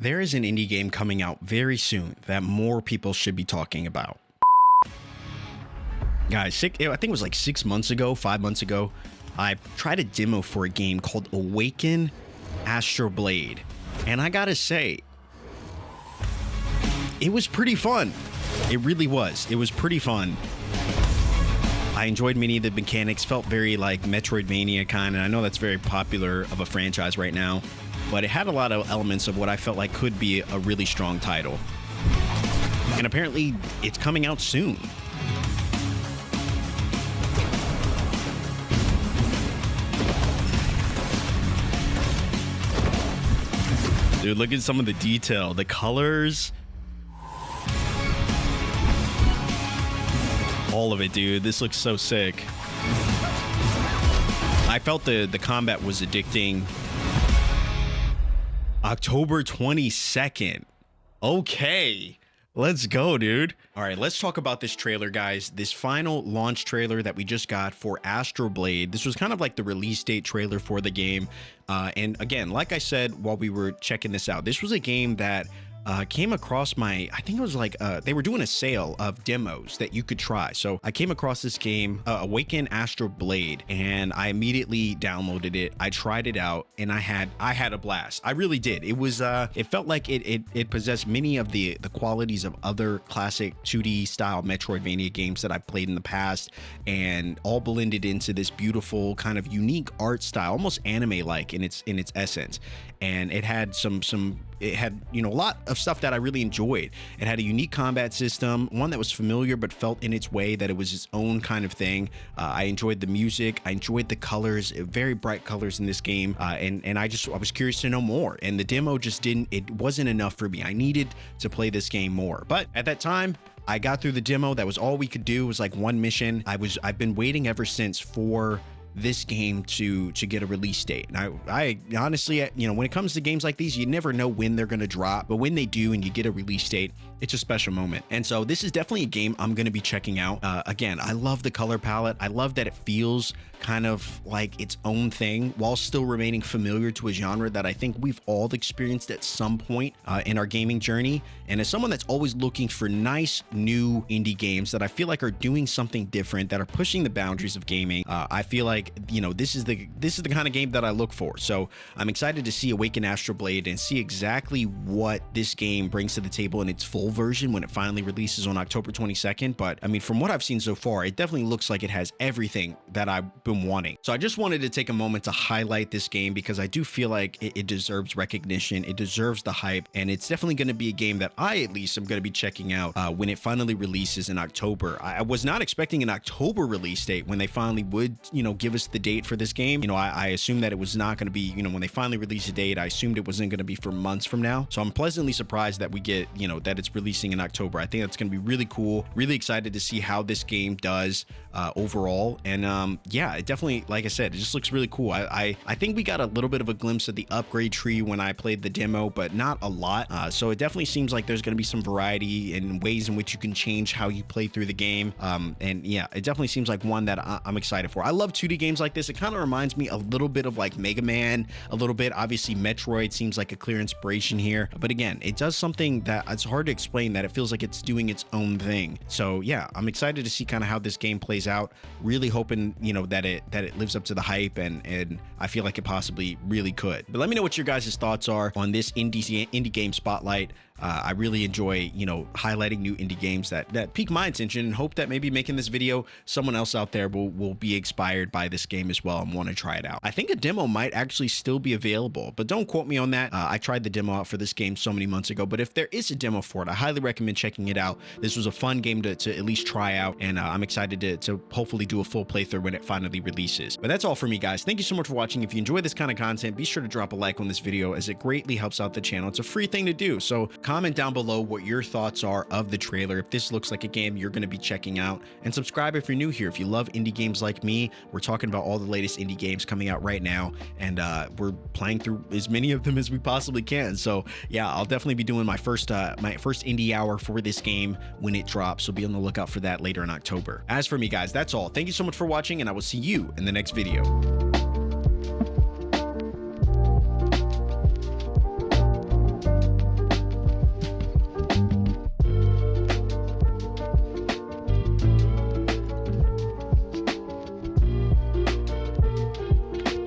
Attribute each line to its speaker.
Speaker 1: There is an indie game coming out very soon that more people should be talking about. Guys, I think it was like 6 months ago, 5 months ago, I tried a demo for a game called Awaken Astral Blade. And I gotta say, it was pretty fun. It really was. It was pretty fun. I enjoyed many of the mechanics, felt very like Metroidvania kind of. I know that's very popular of a franchise right now, but it had a lot of elements of what I felt like could be a really strong title. And apparently it's coming out soon. Dude, look at some of the detail, the colors. All of it, dude. This looks so sick. I felt the combat was addicting. October 22nd. Okay. Let's go, dude. All right, let's talk about this trailer, guys. This final launch trailer that we just got for Astral Blade. This was kind of like the release date trailer for the game. And again, like I said while we were checking this out, this was a game that came across I think it was like, they were doing a sale of demos that you could try. So I came across this game, Awaken Astral Blade, and I immediately downloaded it. I tried it out and I had a blast. I really did. It was, it felt like it possessed many of the qualities of other classic 2D style Metroidvania games that I've played in the past, and all blended into this beautiful kind of unique art style, almost anime-like in its essence. And it had it had, you know, a lot of stuff that I really enjoyed. It had a unique combat system, one that was familiar but felt in its way that it was its own kind of thing. I enjoyed the music. I enjoyed the colors, very bright colors in this game. And I was curious to know more. And the demo just it wasn't enough for me. I needed to play this game more. But at that time, I got through the demo. That was all we could do. It was like one mission. I've been waiting ever since for this game to get a release date. And I honestly, you know, when it comes to games like these, you never know when they're going to drop, but when they do and you get a release date, it's a special moment. And so this is definitely a game I'm going to be checking out. Again, I love the color palette. I love that it feels kind of like its own thing while still remaining familiar to a genre that I think we've all experienced at some point in our gaming journey. And as someone that's always looking for nice new indie games that I feel like are doing something different, that are pushing the boundaries of gaming, I feel like, you know, this is the kind of game that I look for. So I'm excited to see Awaken Astral Blade and see exactly what this game brings to the table in its full version when it finally releases on October 22nd. But I mean, from what I've seen so far, it definitely looks like it has everything that I've been wanting. So I just wanted to take a moment to highlight this game because I do feel like it deserves recognition. It deserves the hype, and it's definitely going to be a game that I at least am going to be checking out when it finally releases in October. I was not expecting an October release date when they finally would, you know, give us the date for this game. You know, I assumed that it was not going to be, you know, when they finally release a date, I assumed it wasn't going to be for months from now. So I'm pleasantly surprised that we get, you know, that it's releasing in October. I think that's going to be really cool. Really excited to see how this game does overall. And yeah, it definitely, like I said, it just looks really cool. I think we got a little bit of a glimpse of the upgrade tree when I played the demo, but not a lot. So it definitely seems like there's going to be some variety in ways in which you can change how you play through the game. And yeah, it definitely seems like one that I'm excited for. I love 2D games like this. It kind of reminds me a little bit of like Mega Man, a little bit. Obviously, Metroid seems like a clear inspiration here. But again, it does something that it's hard to explain, that it feels like it's doing its own thing. So yeah, I'm excited to see kind of how this game plays out. Really hoping, you know, that it lives up to the hype, and I feel like it possibly really could. But let me know what your guys' thoughts are on this indie game spotlight. I really enjoy, you know, highlighting new indie games that pique my attention, and hope that maybe making this video, someone else out there will be inspired by this game as well and want to try it out. I think a demo might actually still be available, but don't quote me on that. I tried the demo out for this game so many months ago, but if there is a demo for it, I highly recommend checking it out. This was a fun game to at least try out, and I'm excited to hopefully do a full playthrough when it finally releases. But that's all for me, guys. Thank you so much for watching. If you enjoy this kind of content, be sure to drop a like on this video, as it greatly helps out the channel. It's a free thing to do. So comment down below what your thoughts are of the trailer, if this looks like a game you're going to be checking out, and subscribe if you're new here. If you love indie games like me, we're talking about all the latest indie games coming out right now, and we're playing through as many of them as we possibly can. So yeah, I'll definitely be doing my first indie hour for this game when it drops, so be on the lookout for that later in October. As for me, guys, that's all. Thank you so much for watching, and I will see you in the next video.